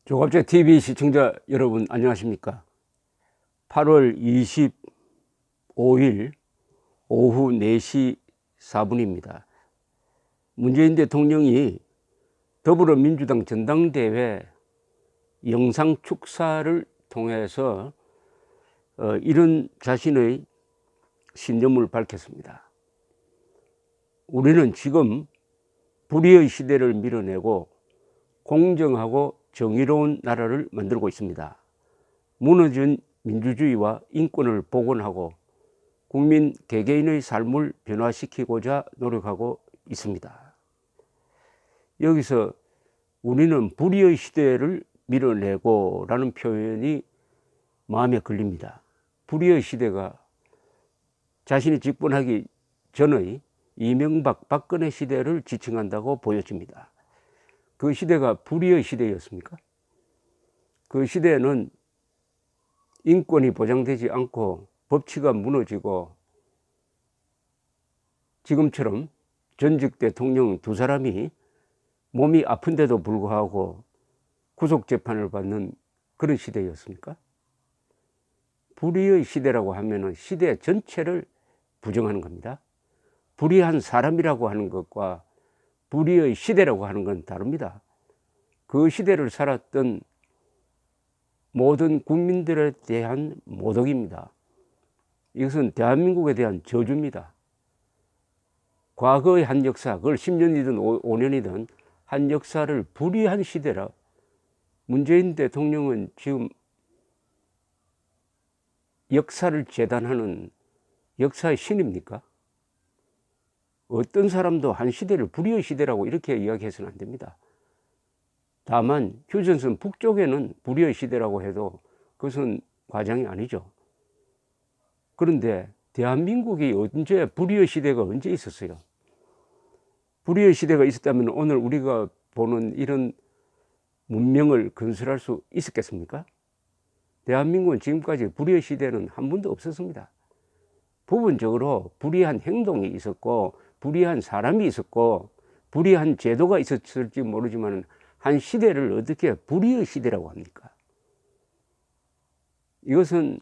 조갑재 TV 시청자 여러분 안녕하십니까? 8월 25일 오후 4시 4분입니다. 문재인 대통령이 더불어민주당 전당대회 영상 축사를 통해서 이런 자신의 신념을 밝혔습니다. 우리는 지금 불의의 시대를 밀어내고 공정하고 정의로운 나라를 만들고 있습니다. 무너진 민주주의와 인권을 복원하고 국민 개개인의 삶을 변화시키고자 노력하고 있습니다. 여기서 우리는 불의의 시대를 밀어내고 라는 표현이 마음에 걸립니다. 불의의 시대가 자신이 집권하기 전의 이명박 박근혜 시대를 지칭한다고 보여집니다. 그 시대가 불의의 시대였습니까? 그 시대에는 인권이 보장되지 않고 법치가 무너지고 지금처럼 전직 대통령 두 사람이 몸이 아픈데도 불구하고 구속재판을 받는 그런 시대였습니까? 불의의 시대라고 하면 시대 전체를 부정하는 겁니다. 불의한 사람이라고 하는 것과 불의의 시대라고 하는 건 다릅니다. 그 시대를 살았던 모든 국민들에 대한 모독입니다. 이것은 대한민국에 대한 저주입니다. 과거의 한 역사, 그걸 10년이든 5년이든 한 역사를 불의한 시대라. 문재인 대통령은 지금 역사를 재단하는 역사의 신입니까? 어떤 사람도 한 시대를 불의의 시대라고 이렇게 이야기해서는 안 됩니다. 다만 휴전선 북쪽에는 불의의 시대라고 해도 그것은 과장이 아니죠. 그런데 대한민국이 언제 불의의 시대가 언제 있었어요? 불의의 시대가 있었다면 오늘 우리가 보는 이런 문명을 건설할 수 있었겠습니까? 대한민국은 지금까지 불의의 시대는 한 번도 없었습니다. 부분적으로 불의한 행동이 있었고 불의한 사람이 있었고 불의한 제도가 있었을지 모르지만 한 시대를 어떻게 불의의 시대라고 합니까? 이것은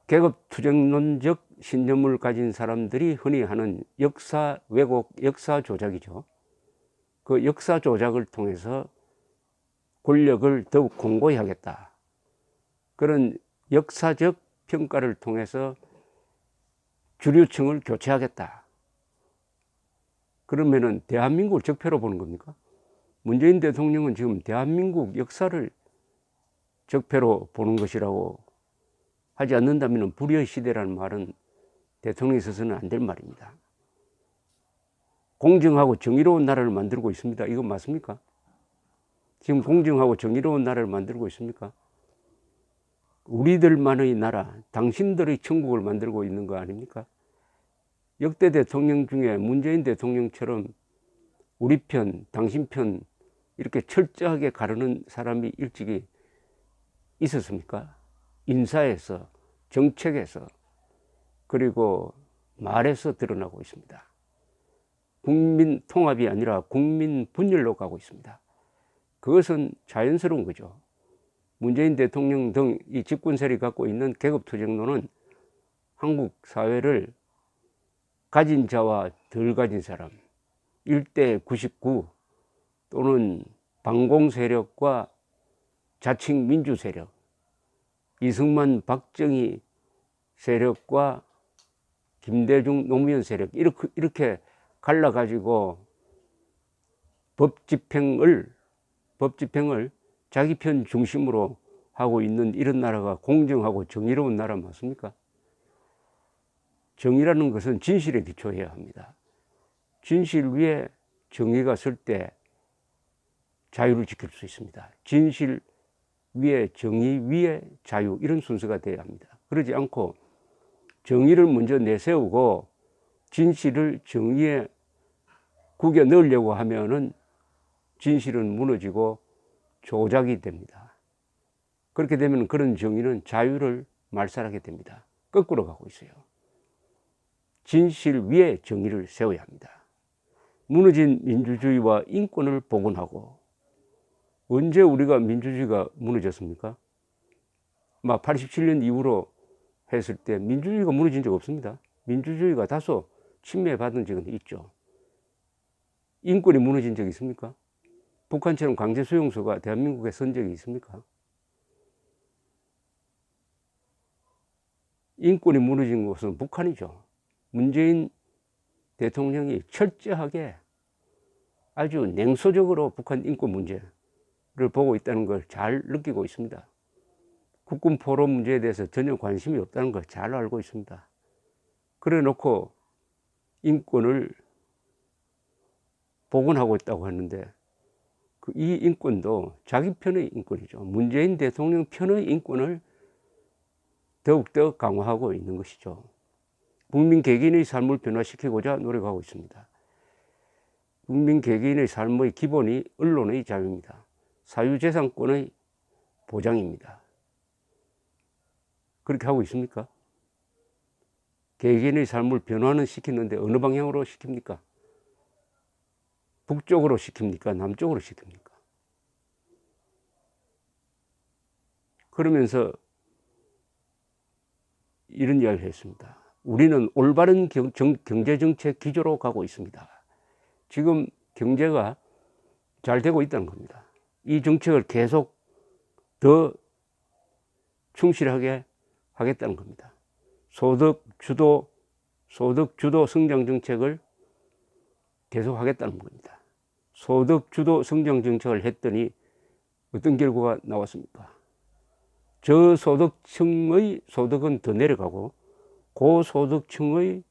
계급투쟁론적 신념을 가진 사람들이 흔히 하는 역사 왜곡, 역사 조작이죠. 그 역사 조작을 통해서 권력을 더욱 공고히 하겠다. 그런 역사적 평가를 통해서 주류층을 교체하겠다. 그러면은 대한민국을 적폐로 보는 겁니까? 문재인 대통령은 지금 대한민국 역사를 적폐로 보는 것이라고 하지 않는다면 불의의 시대라는 말은 대통령에 있어서는 안 될 말입니다. 공정하고 정의로운 나라를 만들고 있습니다. 이건 맞습니까? 지금 공정하고 정의로운 나라를 만들고 있습니까? 우리들만의 나라, 당신들의 천국을 만들고 있는 거 아닙니까? 역대 대통령 중에 문재인 대통령처럼 우리 편, 당신 편 이렇게 철저하게 가르는 사람이 일찍이 있었습니까? 인사에서, 정책에서, 그리고 말에서 드러나고 있습니다. 국민 통합이 아니라 국민 분열로 가고 있습니다. 그것은 자연스러운 거죠. 문재인 대통령 등 이 집권 세력이 갖고 있는 계급투쟁론은 한국 사회를 가진 자와 덜 가진 사람, 1대 99 또는 반공 세력과 자칭 민주 세력, 이승만 박정희 세력과 김대중 노무현 세력 이렇게 갈라가지고 법 집행을 자기 편 중심으로 하고 있는 이런 나라가 공정하고 정의로운 나라 맞습니까? 정의라는 것은 진실에 기초해야 합니다. 진실 위에 정의가 설 때 자유를 지킬 수 있습니다. 진실 위에 정의 위에 자유, 이런 순서가 돼야 합니다. 그러지 않고 정의를 먼저 내세우고 진실을 정의에 구겨 넣으려고 하면은 진실은 무너지고 조작이 됩니다. 그렇게 되면 그런 정의는 자유를 말살하게 됩니다. 거꾸로 가고 있어요. 진실 위에 정의를 세워야 합니다. 무너진 민주주의와 인권을 복원하고 언제 우리가 민주주의가 무너졌습니까? 막 87년 이후로 했을 때 민주주의가 무너진 적 없습니다. 민주주의가 다소 침해받은 적은 있죠. 인권이 무너진 적이 있습니까? 북한처럼 강제 수용소가 대한민국에 선 적이 있습니까? 인권이 무너진 곳은 북한이죠. 문재인 대통령이 철저하게 아주 냉소적으로 북한 인권 문제를 보고 있다는 걸 잘 느끼고 있습니다. 국군 포로 문제에 대해서 전혀 관심이 없다는 걸 잘 알고 있습니다. 그래 놓고 인권을 복원하고 있다고 하는데 이 인권도 자기 편의 인권이죠. 문재인 대통령 편의 인권을 더욱더 강화하고 있는 것이죠. 국민 개개인의 삶을 변화시키고자 노력하고 있습니다. 국민 개개인의 삶의 기본이 언론의 자유입니다. 사유재산권의 보장입니다. 그렇게 하고 있습니까? 개개인의 삶을 변화는 시키는데 어느 방향으로 시킵니까? 북쪽으로 시킵니까? 남쪽으로 시킵니까? 그러면서 이런 이야기를 했습니다. 우리는 올바른 경제정책 기조로 가고 있습니다. 지금 경제가 잘 되고 있다는 겁니다. 이 정책을 계속 더 충실하게 하겠다는 겁니다. 소득 주도 성장 정책을 계속 하겠다는 겁니다. 소득 주도 성장 정책을 했더니 어떤 결과가 나왔습니까? 저소득층의 소득은 더 내려가고 고소득층의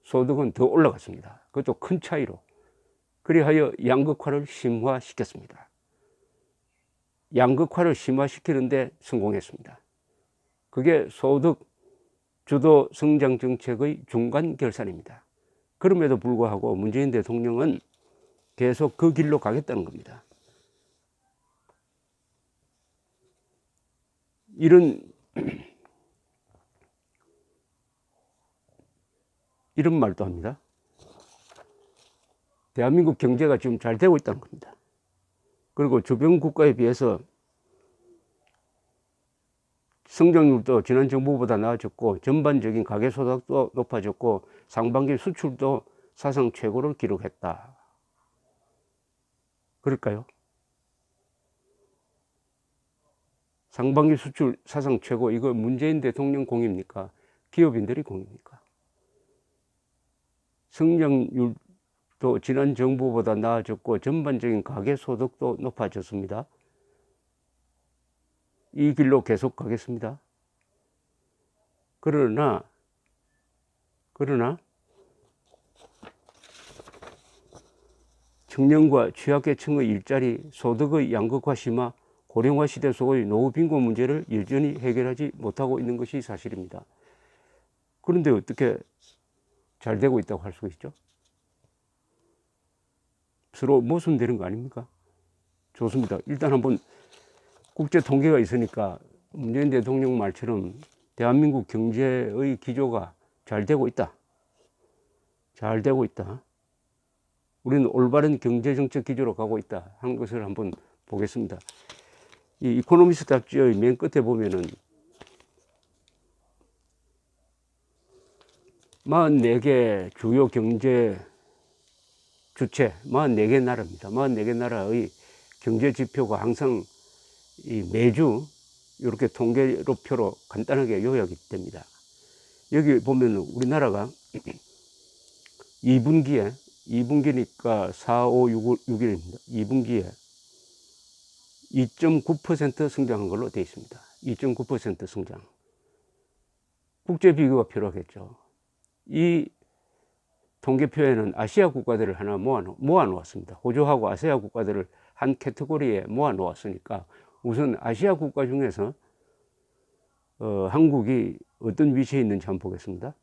소득은 더 올라갔습니다. 그것도 큰 차이로. 그리하여 양극화를 심화시켰습니다. 양극화를 심화시키는데 성공했습니다. 그게 소득 주도 성장 정책의 중간 결산입니다. 그럼에도 불구하고 문재인 대통령은 계속 그 길로 가겠다는 겁니다. 이런 말도 합니다. 대한민국 경제가 지금 잘 되고 있다는 겁니다. 그리고 주변 국가에 비해서 성장률도 지난 정부보다 나아졌고 전반적인 가계소득도 높아졌고 상반기 수출도 사상 최고를 기록했다. 그럴까요? 상반기 수출 사상 최고, 이거 문재인 대통령 공입니까? 기업인들이 공입니까? 성장률도 지난 정부보다 나아졌고 전반적인 가계소득도 높아졌습니다. 이 길로 계속 가겠습니다. 그러나 청년과 취약계층의 일자리, 소득의 양극화 심화, 고령화 시대 속의 노후 빈곤 문제를 여전히 해결하지 못하고 있는 것이 사실입니다. 그런데 어떻게 잘 되고 있다고 할 수 있죠? 서로 모순되는 거 아닙니까? 좋습니다. 일단 한번 국제 통계가 있으니까 문재인 대통령 말처럼 대한민국 경제의 기조가 잘 되고 있다. 잘 되고 있다. 우리는 올바른 경제정책 기조로 가고 있다 하는 것을 한번 보겠습니다. 이 이코노미스트 잡지의 맨 끝에 보면은 44개 주요 경제 주체, 44개 나라입니다. 44개 나라의 경제 지표가 항상 매주 이렇게 통계표로 간단하게 요약이 됩니다. 여기 보면 우리나라가 2분기니까 4, 5, 6일입니다. 2분기에 2.9% 성장한 걸로 되어 있습니다. 2.9% 성장. 국제 비교가 필요하겠죠. 이 통계표에는 아시아 국가들을 하나 모아 놓았습니다. 호주하고 아시아 국가들을 한 카테고리에 모아 놓았으니까 우선 아시아 국가 중에서 한국이 어떤 위치에 있는지 한번 보겠습니다.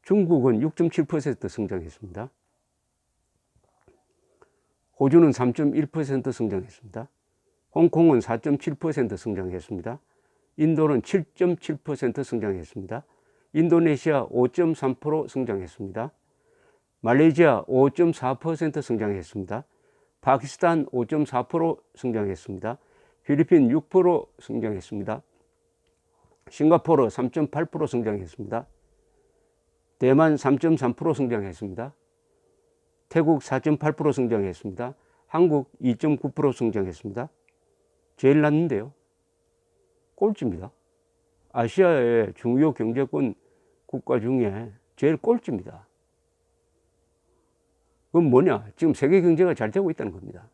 중국은 6.7% 성장했습니다. 호주는 3.1% 성장했습니다. 홍콩은 4.7% 성장했습니다. 인도는 7.7% 성장했습니다. 인도네시아 5.3% 성장했습니다. 말레이시아 5.4% 성장했습니다. 파키스탄 5.4% 성장했습니다. 필리핀 6% 성장했습니다. 싱가포르 3.8% 성장했습니다. 대만 3.3% 성장했습니다. 태국 4.8% 성장했습니다. 한국 2.9% 성장했습니다. 제일 낮은데요. 꼴찌입니다. 아시아의 중요 경제권 국가 중에 제일 꼴찌입니다. 그건 뭐냐? 지금 세계 경제가 잘 되고 있다는 겁니다.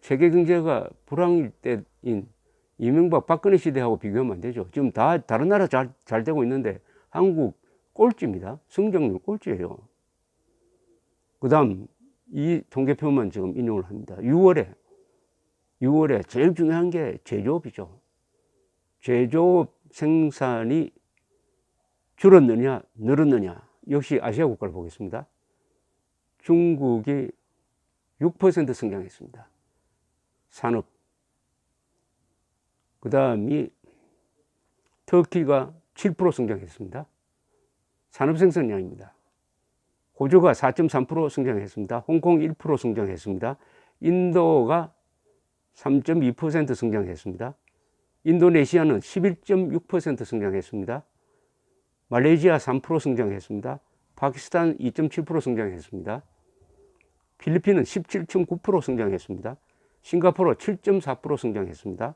세계 경제가 불황일 때인 이명박 박근혜 시대하고 비교하면 안 되죠. 지금 다 다른 나라 잘 되고 있는데 한국 꼴찌입니다. 성장률 꼴찌예요. 그 다음 이 통계표만 지금 인용을 합니다. 6월에 제일 중요한 게 제조업이죠. 제조업 생산이 줄었느냐 늘었느냐. 역시 아시아 국가를 보겠습니다. 중국이 6% 성장했습니다. 산업. 그 다음이 터키가 7% 성장했습니다. 산업 생산량입니다. 호주가 4.3% 성장했습니다. 홍콩 1% 성장했습니다. 인도가 3.2% 성장했습니다. 인도네시아는 11.6% 성장했습니다. 말레이시아 3% 성장했습니다. 파키스탄 2.7% 성장했습니다. 필리핀은 17.9% 성장했습니다. 싱가포르 7.4% 성장했습니다.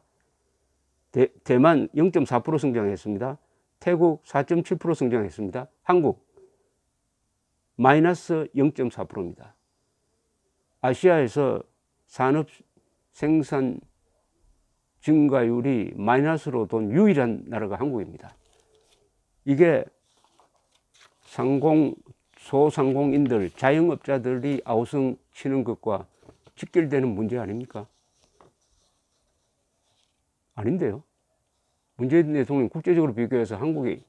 대만 0.4% 성장했습니다. 태국 4.7% 성장했습니다. 한국 마이너스 0.4%입니다. 아시아에서 산업 생산 증가율이 마이너스로 돈 유일한 나라가 한국입니다. 이게 소상공인들, 자영업자들이 아우성 치는 것과 직결되는 문제 아닙니까? 아닌데요. 문재인 대통령이 국제적으로 비교해서 한국이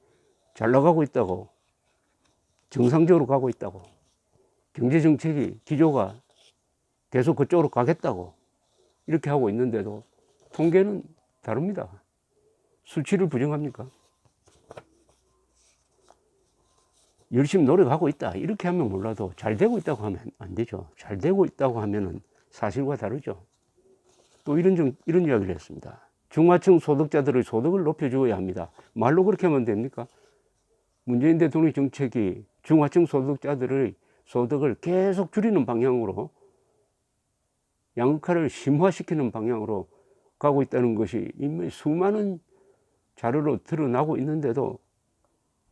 잘 나가고 있다고, 정상적으로 가고 있다고, 경제정책이 기조가 계속 그쪽으로 가겠다고 이렇게 하고 있는데도 통계는 다릅니다. 수치를 부정합니까? 열심히 노력하고 있다 이렇게 하면 몰라도 잘 되고 있다고 하면 안 되죠. 잘 되고 있다고 하면은 사실과 다르죠. 또 이런 이야기를 했습니다. 중하층 소득자들의 소득을 높여주어야 합니다. 말로 그렇게 하면 됩니까? 문재인 대통령 정책이 중하층 소득자들의 소득을 계속 줄이는 방향으로, 양극화를 심화시키는 방향으로 가고 있다는 것이 이미 수많은 자료로 드러나고 있는데도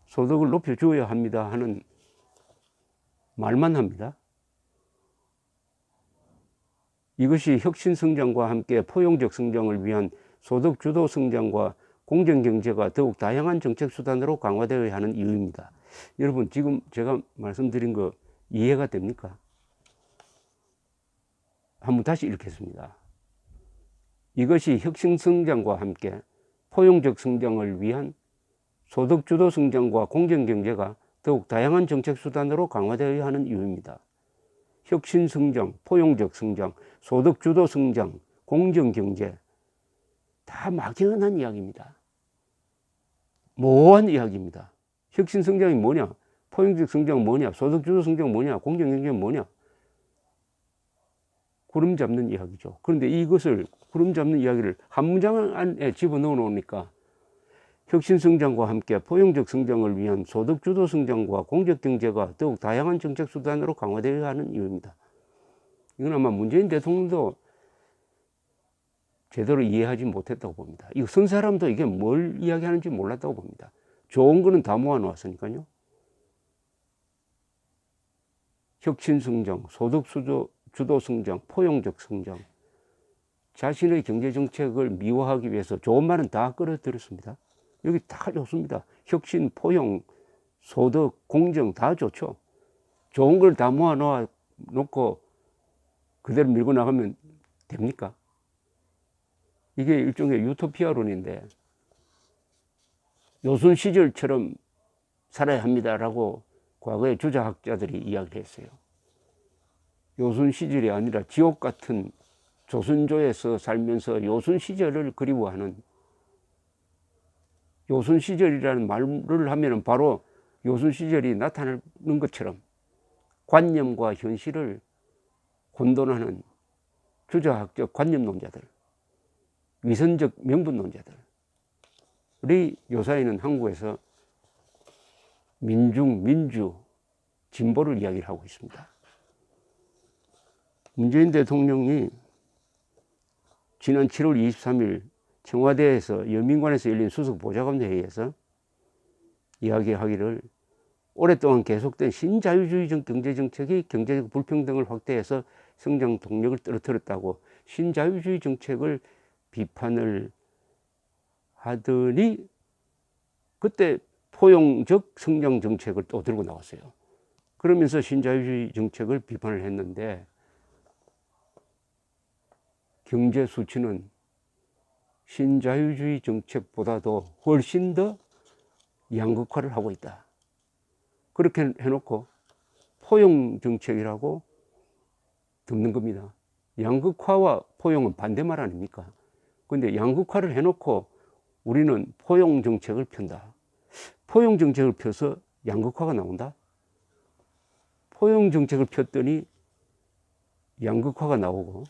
소득을 높여주어야 합니다 하는 말만 합니다. 이것이 혁신성장과 함께 포용적 성장을 위한 소득주도 성장과 공정경제가 더욱 다양한 정책수단으로 강화되어야 하는 이유입니다. 여러분 지금 제가 말씀드린 거 이해가 됩니까? 한번 다시 읽겠습니다. 이것이 혁신성장과 함께 포용적 성장을 위한 소득주도 성장과 공정경제가 더욱 다양한 정책수단으로 강화되어야 하는 이유입니다. 혁신성장, 포용적 성장, 소득주도 성장, 공정경제 다 막연한 이야기입니다. 모호한 이야기입니다. 혁신성장이 뭐냐? 포용적 성장은 뭐냐? 소득주도 성장은 뭐냐? 공정경제는 뭐냐? 구름 잡는 이야기죠. 그런데 이것을 구름 잡는 이야기를 한 문장 안에 집어넣어 놓으니까 혁신성장과 함께 포용적 성장을 위한 소득주도 성장과 공정경제가 더욱 다양한 정책수단으로 강화되어야 하는 이유입니다. 이건 아마 문재인 대통령도 제대로 이해하지 못했다고 봅니다. 이거 쓴 사람도 이게 뭘 이야기하는지 몰랐다고 봅니다. 좋은 거는 다 모아놓았으니까요. 혁신성장, 소득주도 성장, 포용적 성장. 자신의 경제정책을 미화하기 위해서 좋은 말은 다 끌어들였습니다. 여기 다 좋습니다. 혁신, 포용, 소득, 공정 다 좋죠. 좋은 걸 다 모아놓고 그대로 밀고 나가면 됩니까? 이게 일종의 유토피아론인데 요순 시절처럼 살아야 합니다라고 과거에 주자학자들이 이야기를 했어요. 요순 시절이 아니라 지옥 같은 조선조에서 살면서 요순 시절을 그리워하는, 요순 시절이라는 말을 하면은 바로 요순 시절이 나타나는 것처럼 관념과 현실을 혼돈하는 주자학적 관념론자들, 위선적 명분론자들이 요사이는 한국에서 민주, 진보를 이야기를 하고 있습니다. 문재인 대통령이 지난 7월 23일 청와대에서 여민관에서 열린 수석 보좌관 회의에서 이야기하기를 오랫동안 계속된 신자유주의적 경제정책이 경제적 불평등을 확대해서 성장 동력을 떨어뜨렸다고 신자유주의 정책을 비판을 하더니 그때 포용적 성장 정책을 또 들고 나왔어요. 그러면서 신자유주의 정책을 비판을 했는데 경제 수치는 신자유주의 정책보다도 훨씬 더 양극화를 하고 있다. 그렇게 해놓고 포용 정책이라고 듣는 겁니다. 양극화와 포용은 반대말 아닙니까? 근데 양극화를 해놓고 우리는 포용 정책을 편다. 포용 정책을 펴서 양극화가 나온다? 포용 정책을 폈더니 양극화가 나오고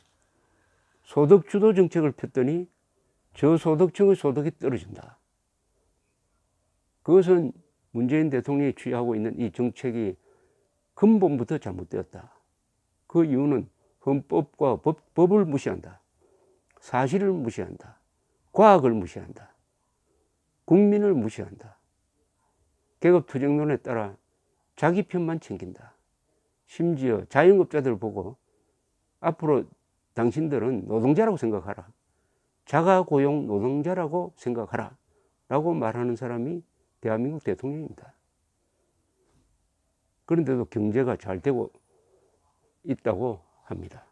소득 주도 정책을 폈더니 저소득층의 소득이 떨어진다. 그것은 문재인 대통령이 취하고 있는 이 정책이 근본부터 잘못되었다. 그 이유는 헌법과 법을 무시한다. 사실을 무시한다. 과학을 무시한다. 국민을 무시한다. 계급투쟁론에 따라 자기 편만 챙긴다. 심지어 자영업자들 보고 앞으로 당신들은 노동자라고 생각하라. 자가고용 노동자라고 생각하라. 라고 말하는 사람이 대한민국 대통령입니다. 그런데도 경제가 잘 되고 있다고 합니다.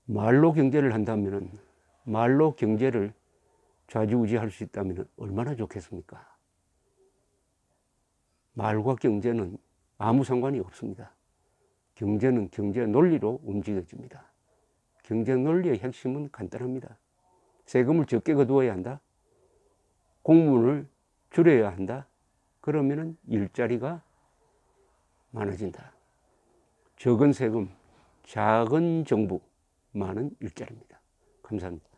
말로 경제를 한다면, 말로 경제를 좌지우지할 수 있다면 얼마나 좋겠습니까? 말과 경제는 아무 상관이 없습니다. 경제는 경제 논리로 움직여집니다. 경제 논리의 핵심은 간단합니다. 세금을 적게 거두어야 한다. 공무원을 줄여야 한다. 그러면 일자리가 많아진다. 적은 세금, 작은 정부, 많은 일자리입니다. 감사합니다.